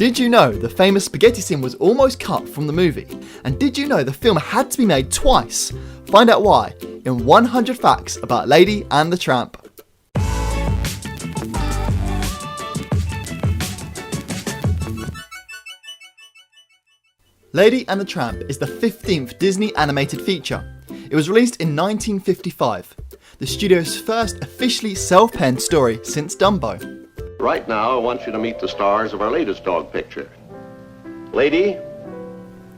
Did you know the famous spaghetti scene was almost cut from the movie? And did you know the film had to be made twice? Find out why in 100 Facts About Lady and the Tramp. Lady and the Tramp is the 15th Disney animated feature. It was released in 1955, the studio's first officially self-penned story since Dumbo. Right now, I want you to meet the stars of our latest dog picture. Lady.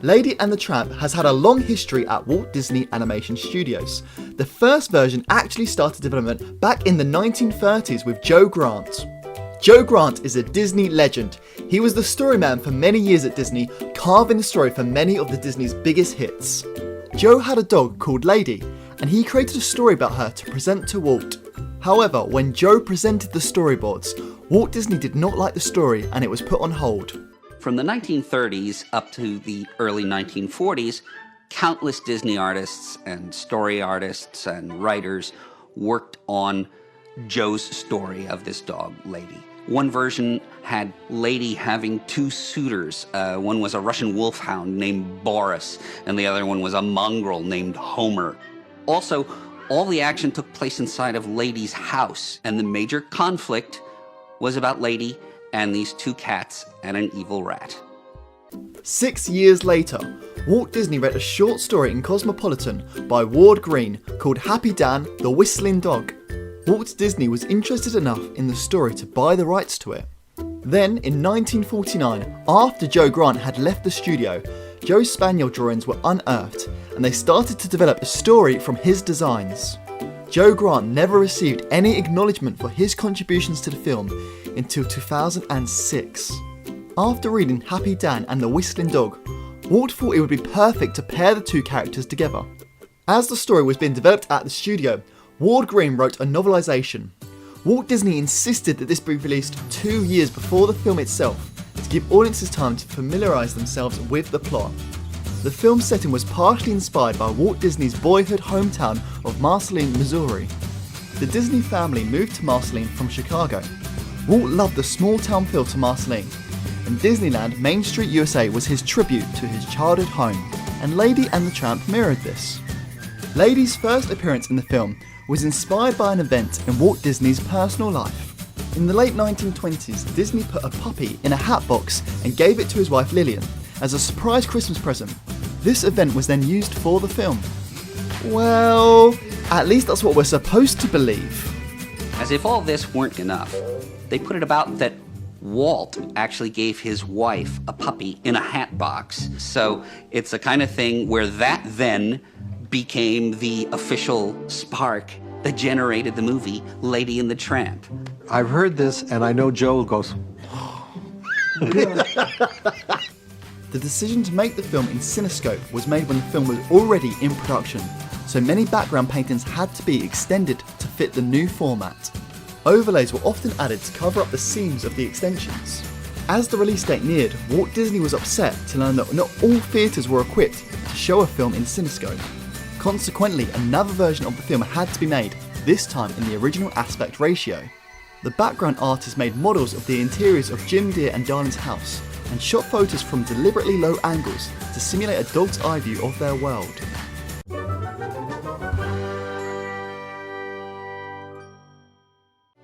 Lady and the Tramp has had a long history at Walt Disney Animation Studios. The first version actually started development back in the 1930s with Joe Grant. Joe Grant is a Disney legend. He was the storyman for many years at Disney, carving the story for many of the Disney's biggest hits. Joe had a dog called Lady, and he created a story about her to present to Walt. However, when Joe presented the storyboards, Walt Disney did not like the story and it was put on hold. From the 1930s up to the early 1940s, countless Disney artists and story artists and writers worked on Joe's story of this dog, Lady. One version had Lady having two suitors. One was a Russian wolfhound named Boris, and the other one was a mongrel named Homer. Also, all the action took place inside of Lady's house, and the major conflict was about Lady and these two cats and an evil rat. 6 years later, Walt Disney read a short story in Cosmopolitan by Ward Green called Happy Dan, the Whistling Dog. Walt Disney was interested enough in the story to buy the rights to it. Then, in 1949, after Joe Grant had left the studio, Joe's spaniel drawings were unearthed, and they started to develop a story from his designs. Joe Grant never received any acknowledgement for his contributions to the film until 2006. After reading Happy Dan and the Whistling Dog, Walt thought it would be perfect to pair the two characters together. As the story was being developed at the studio, Ward Green wrote a novelisation. Walt Disney insisted that this be released 2 years before the film itself to give audiences time to familiarise themselves with the plot. The film's setting was partially inspired by Walt Disney's boyhood hometown of Marceline, Missouri. The Disney family moved to Marceline from Chicago. Walt loved the small town feel to Marceline, and Disneyland Main Street USA was his tribute to his childhood home, and Lady and the Tramp mirrored this. Lady's first appearance in the film was inspired by an event in Walt Disney's personal life. In the late 1920s, Disney put a puppy in a hat box and gave it to his wife Lillian as a surprise Christmas present. This event was then used for the film. Well, at least that's what we're supposed to believe. As if all this weren't enough, they put it about that Walt actually gave his wife a puppy in a hat box. So it's the kind of thing where that then became the official spark that generated the movie Lady and the Tramp. I've heard this, and I know Joe goes, The decision to make the film in Cinescope was made when the film was already in production, so many background paintings had to be extended to fit the new format. Overlays were often added to cover up the seams of the extensions. As the release date neared, Walt Disney was upset to learn that not all theatres were equipped to show a film in Cinescope. Consequently, another version of the film had to be made, this time in the original aspect ratio. The background artist made models of the interiors of Jim Deere and Darlene's house, and shot photos from deliberately low angles to simulate a dog's eye view of their world.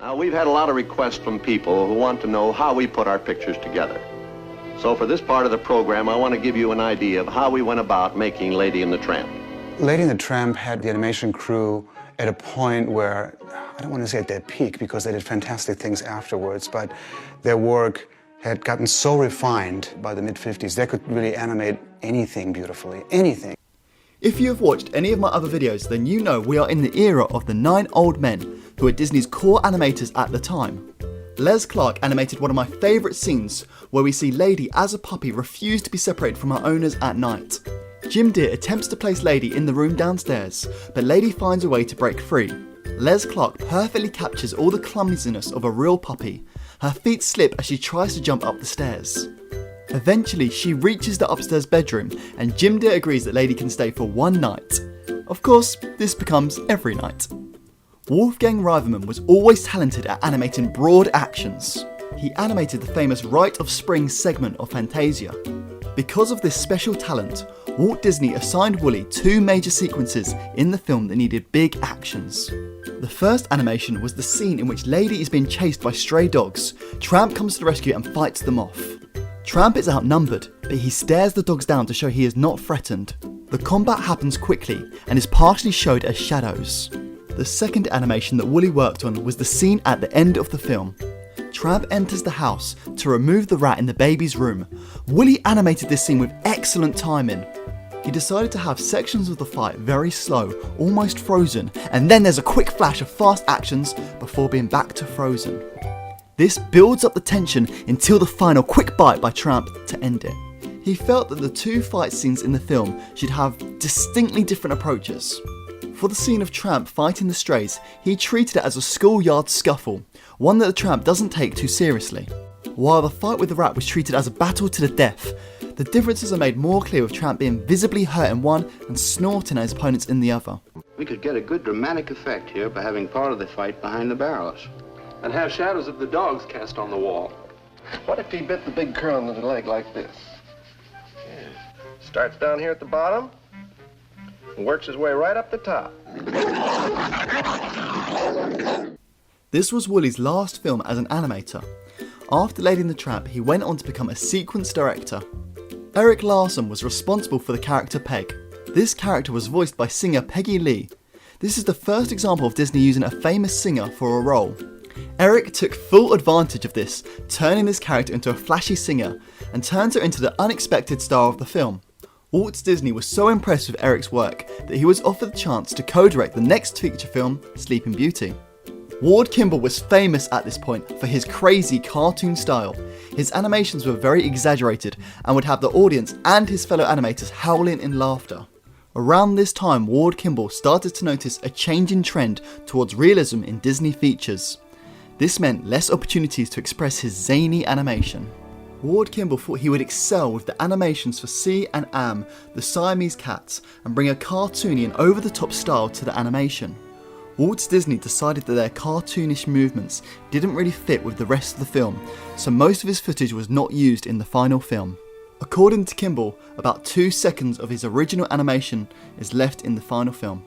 Now, we've had a lot of requests from people who want to know how we put our pictures together. So for this part of the program, I want to give you an idea of how we went about making Lady and the Tramp. Lady and the Tramp had the animation crew at a point where, I don't want to say at their peak because they did fantastic things afterwards, but their work had gotten so refined by the mid-50s, they could really animate anything beautifully, anything. If you have watched any of my other videos, then you know we are in the era of the 9 old men who were Disney's core animators at the time. Les Clark animated one of my favourite scenes where we see Lady as a puppy refuse to be separated from her owners at night. Jim Deere attempts to place Lady in the room downstairs, but Lady finds a way to break free. Les Clark perfectly captures all the clumsiness of a real puppy. Her feet slip as she tries to jump up the stairs. Eventually, she reaches the upstairs bedroom, and Jim Deere agrees that Lady can stay for one night. Of course, this becomes every night. Wolfgang Reitherman was always talented at animating broad actions. He animated the famous Rite of Spring segment of Fantasia. Because of this special talent, Walt Disney assigned Wooly 2 major sequences in the film that needed big actions. The first animation was the scene in which Lady is being chased by stray dogs. Tramp comes to the rescue and fights them off. Tramp is outnumbered, but he stares the dogs down to show he is not threatened. The combat happens quickly and is partially showed as shadows. The second animation that Wooly worked on was the scene at the end of the film. Tramp enters the house to remove the rat in the baby's room. Wooly animated this scene with excellent timing. He decided to have sections of the fight very slow, almost frozen, and then there's a quick flash of fast actions before being back to frozen. This builds up the tension until the final quick bite by Tramp to end it. He felt that the 2 fight scenes in the film should have distinctly different approaches. For the scene of Tramp fighting the strays, he treated it as a schoolyard scuffle, one that the Tramp doesn't take too seriously. While the fight with the rat was treated as a battle to the death, the differences are made more clear with Tramp being visibly hurt in one and snorting at his opponents in the other. We could get a good dramatic effect here by having part of the fight behind the barrels. And have shadows of the dogs cast on the wall. What if he bit the big curl in the leg like this? Yeah. Starts down here at the bottom and works his way right up the top. This was Wooly's last film as an animator. After Lady and the Tramp, he went on to become a sequence director. Eric Larson was responsible for the character Peg. This character was voiced by singer Peggy Lee. This is the first example of Disney using a famous singer for a role. Eric took full advantage of this, turning this character into a flashy singer, and turns her into the unexpected star of the film. Walt Disney was so impressed with Eric's work that he was offered the chance to co-direct the next feature film, Sleeping Beauty. Ward Kimball was famous at this point for his crazy cartoon style. His animations were very exaggerated and would have the audience and his fellow animators howling in laughter. Around this time, Ward Kimball started to notice a changing trend towards realism in Disney features. This meant less opportunities to express his zany animation. Ward Kimball thought he would excel with the animations for C and Am, the Siamese cats, and bring a cartoony and over-the-top style to the animation. Walt Disney decided that their cartoonish movements didn't really fit with the rest of the film, so most of his footage was not used in the final film. According to Kimball, about 2 seconds of his original animation is left in the final film.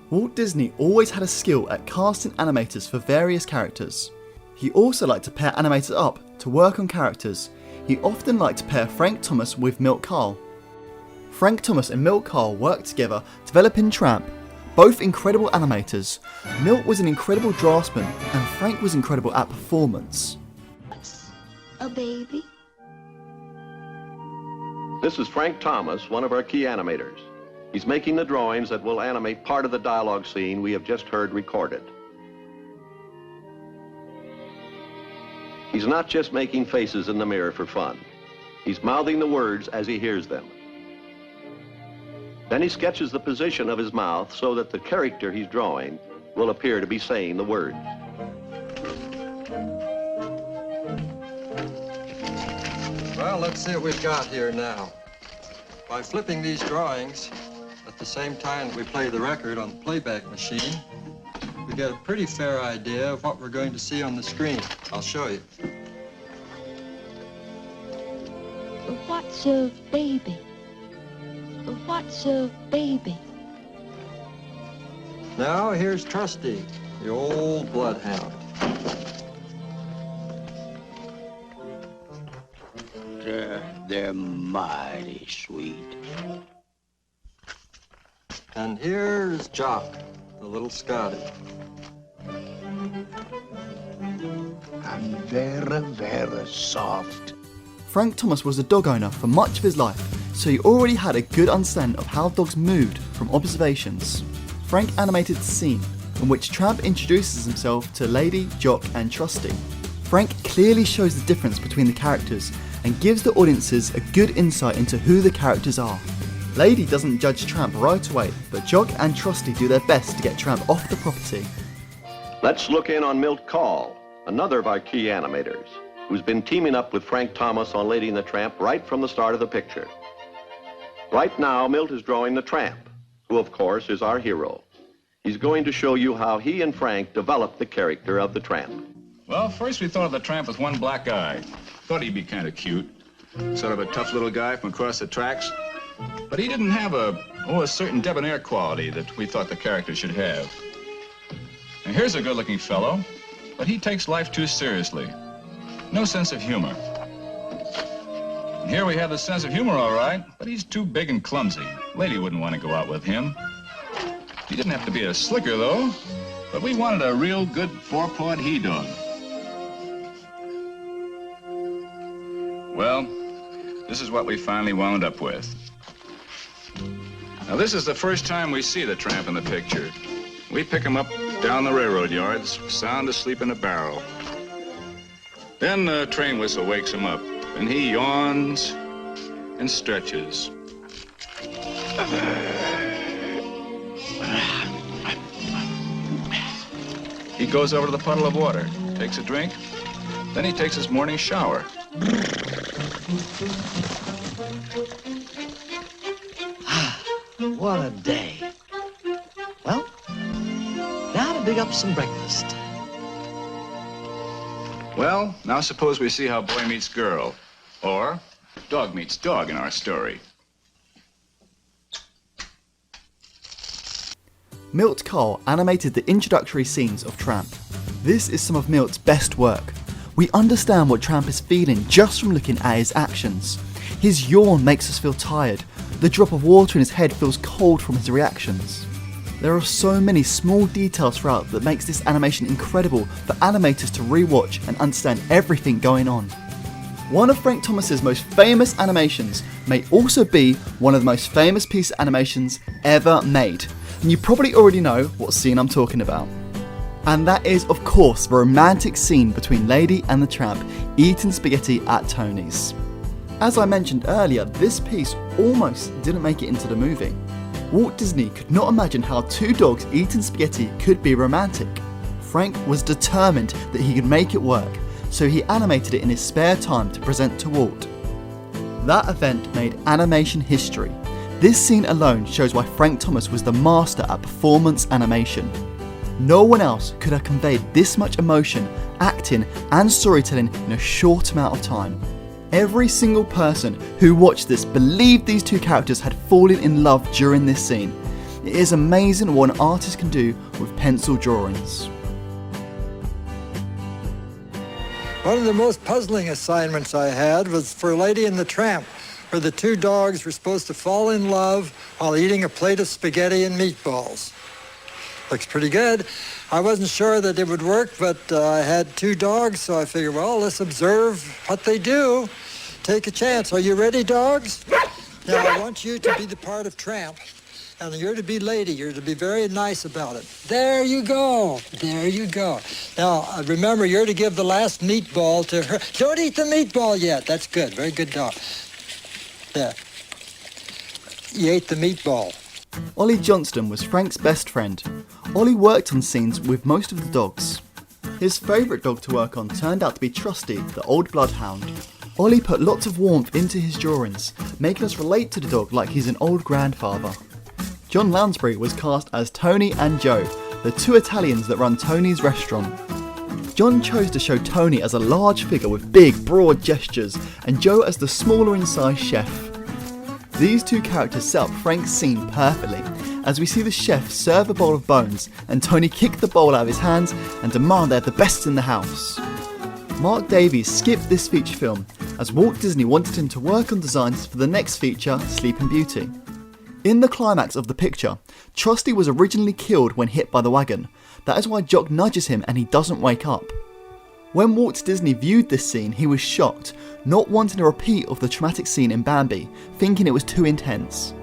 Walt Disney always had a skill at casting animators for various characters. He also liked to pair animators up to work on characters. He often liked to pair Frank Thomas with Milt Kahl. Frank Thomas and Milt Kahl worked together developing Tramp. Both incredible animators. Milt was an incredible draftsman and Frank was incredible at performance. A baby? This is Frank Thomas, one of our key animators. He's making the drawings that will animate part of the dialogue scene we have just heard recorded. He's not just making faces in the mirror for fun. He's mouthing the words as he hears them. Then he sketches the position of his mouth so that the character he's drawing will appear to be saying the words. Well, let's see what we've got here now. By flipping these drawings at the same time that we play the record on the playback machine, we get a pretty fair idea of what we're going to see on the screen. I'll show you. What's a baby? What's a baby? Now, here's Trusty, the old bloodhound. They're mighty sweet. And here's Jock, the little Scotty. I'm very, very soft. Frank Thomas was a dog owner for much of his life, so he already had a good understanding of how dogs moved from observations. Frank animated the scene in which Tramp introduces himself to Lady, Jock and Trusty. Frank clearly shows the difference between the characters and gives the audiences a good insight into who the characters are. Lady doesn't judge Tramp right away, but Jock and Trusty do their best to get Tramp off the property. Let's look in on Milt Kahl, another of our key animators, who's been teaming up with Frank Thomas on Lady and the Tramp right from the start of the picture. Right now, Milt is drawing the Tramp, who of course is our hero. He's going to show you how he and Frank developed the character of the Tramp. Well, first we thought of the tramp with one black eye. Thought he'd be kind of cute. Sort of a tough little guy from across the tracks. But he didn't have a certain debonair quality that we thought the character should have. And here's a good-looking fellow, but he takes life too seriously. No sense of humor. And here we have the sense of humor, all right, but he's too big and clumsy. Lady wouldn't want to go out with him. He didn't have to be a slicker, though, but we wanted a real good four-pawed he-dog. Well, this is what we finally wound up with. Now, this is the first time we see the tramp in the picture. We pick him up down the railroad yards, sound asleep in a barrel. Then the train whistle wakes him up, and he yawns and stretches. He goes over to the puddle of water, takes a drink, then he takes his morning shower. What a day. Well, now to dig up some breakfast. Well, now suppose we see how boy meets girl, or dog meets dog in our story. Milt Kahl animated the introductory scenes of Tramp. This is some of Milt's best work. We understand what Tramp is feeling just from looking at his actions. His yawn makes us feel tired. The drop of water in his head feels cold from his reactions. There are so many small details throughout that makes this animation incredible for animators to rewatch and understand everything going on. One of Frank Thomas's most famous animations may also be one of the most famous pieces of animations ever made. And you probably already know what scene I'm talking about. And that is, of course, the romantic scene between Lady and the Tramp eating spaghetti at Tony's. As I mentioned earlier, this piece almost didn't make it into the movie. Walt Disney could not imagine how two dogs eating spaghetti could be romantic. Frank was determined that he could make it work, so he animated it in his spare time to present to Walt. That event made animation history. This scene alone shows why Frank Thomas was the master at performance animation. No one else could have conveyed this much emotion, acting and storytelling in a short amount of time. Every single person who watched this believed these two characters had fallen in love during this scene. It is amazing what an artist can do with pencil drawings. One of the most puzzling assignments I had was for Lady and the Tramp, where the two dogs were supposed to fall in love while eating a plate of spaghetti and meatballs. Looks pretty good. I wasn't sure that it would work, but I had two dogs, so I figured, well, let's observe what they do. Take a chance. Are you ready, dogs? Now, I want you to be the part of Tramp, and you're to be Lady. You're to be very nice about it. There you go. There you go. Now, remember, you're to give the last meatball to her. Don't eat the meatball yet. That's good. Very good dog. There. You ate the meatball. Ollie Johnston was Frank's best friend. Ollie worked on scenes with most of the dogs. His favourite dog to work on turned out to be Trusty, the old bloodhound. Ollie put lots of warmth into his drawings, making us relate to the dog like he's an old grandfather. John Lansbury was cast as Tony and Joe, the two Italians that run Tony's restaurant. John chose to show Tony as a large figure with big, broad gestures, and Joe as the smaller in size chef. These two characters set up Frank's scene perfectly, as we see the chef serve a bowl of bones and Tony kick the bowl out of his hands and demand they're the best in the house. Mark Davies skipped this feature film, as Walt Disney wanted him to work on designs for the next feature, Sleeping Beauty. In the climax of the picture, Trusty was originally killed when hit by the wagon. That is why Jock nudges him and he doesn't wake up. When Walt Disney viewed this scene, he was shocked, not wanting a repeat of the traumatic scene in Bambi, thinking it was too intense.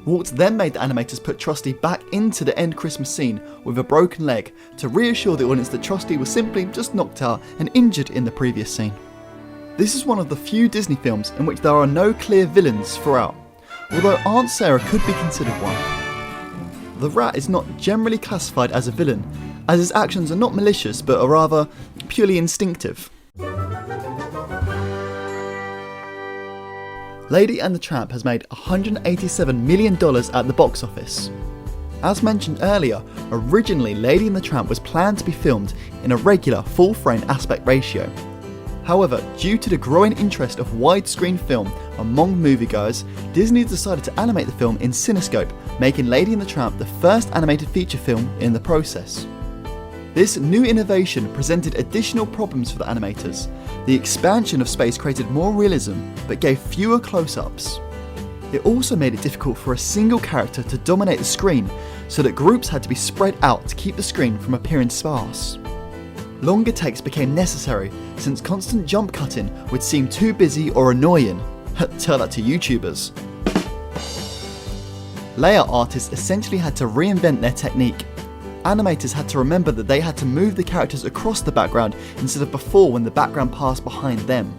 Walt then made the animators put Trusty back into the end Christmas scene with a broken leg to reassure the audience that Trusty was simply just knocked out and injured in the previous scene. This is one of the few Disney films in which there are no clear villains throughout, although Aunt Sarah could be considered one. The rat is not generally classified as a villain, as his actions are not malicious but are rather purely instinctive. Lady and the Tramp has made $187 million at the box office. As mentioned earlier, originally Lady and the Tramp was planned to be filmed in a regular full-frame aspect ratio. However, due to the growing interest of widescreen film among moviegoers, Disney decided to animate the film in Cinescope, making Lady and the Tramp the first animated feature film in the process. This new innovation presented additional problems for the animators. The expansion of space created more realism, but gave fewer close-ups. It also made it difficult for a single character to dominate the screen, so that groups had to be spread out to keep the screen from appearing sparse. Longer takes became necessary, since constant jump cutting would seem too busy or annoying. Tell that to YouTubers. Layout artists essentially had to reinvent their technique. Animators had to remember that they had to move the characters across the background instead of before when the background passed behind them.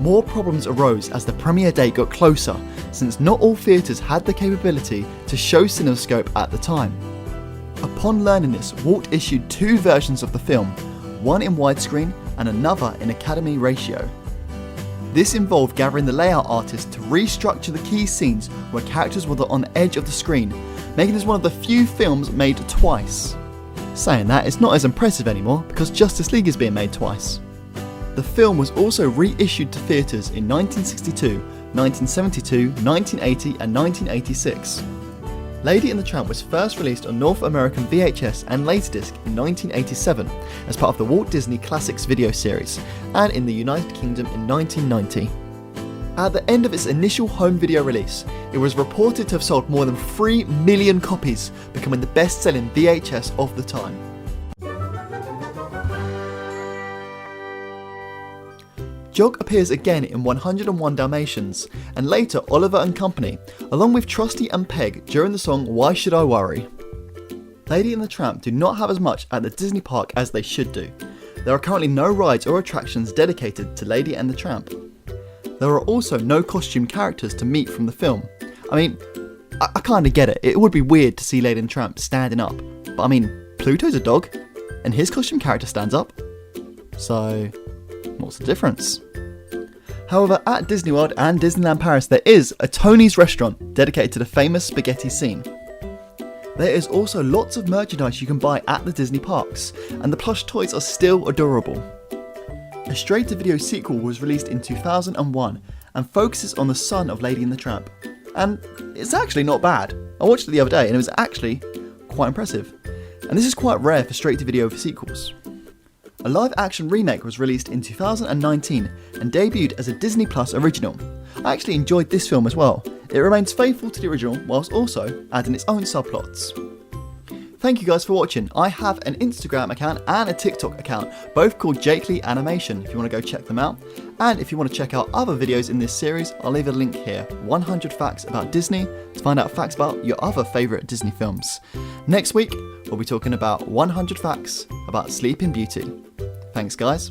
More problems arose as the premiere date got closer, since not all theatres had the capability to show Cinescope at the time. Upon learning this, Walt issued 2 versions of the film, one in widescreen and another in Academy ratio. This involved gathering the layout artists to restructure the key scenes where characters were on the edge of the screen, making this one of the few films made twice. Saying that, it's not as impressive anymore because Justice League is being made twice. The film was also reissued to theatres in 1962, 1972, 1980 and 1986. Lady and the Tramp was first released on North American VHS and Laserdisc in 1987 as part of the Walt Disney Classics video series, and in the United Kingdom in 1990. At the end of its initial home video release, it was reported to have sold more than 3 million copies, becoming the best-selling VHS of the time. Jog appears again in 101 Dalmatians, and later Oliver and Company, along with Trusty and Peg during the song Why Should I Worry? Lady and the Tramp do not have as much at the Disney park as they should do. There are currently no rides or attractions dedicated to Lady and the Tramp. There are also no costume characters to meet from the film. I mean, I kinda get it. It would be weird to see Lady and the Tramp standing up. But I mean, Pluto's a dog, and his costume character stands up. So, what's the difference? However, at Disney World and Disneyland Paris there is a Tony's restaurant dedicated to the famous spaghetti scene. There is also lots of merchandise you can buy at the Disney parks, and the plush toys are still adorable. A straight-to-video sequel was released in 2001 and focuses on the son of Lady and the Tramp. And it's actually not bad. I watched it the other day and it was actually quite impressive. And this is quite rare for straight-to-video sequels. A live-action remake was released in 2019 and debuted as a Disney Plus original. I actually enjoyed this film as well. It remains faithful to the original whilst also adding its own subplots. Thank you guys for watching. I have an Instagram account and a TikTok account, both called Jake Lee Animation if you want to go check them out. And if you want to check out other videos in this series, I'll leave a link here. 100 facts about Disney to find out facts about your other favourite Disney films. Next week, we'll be talking about 100 facts about Sleeping Beauty. Thanks guys.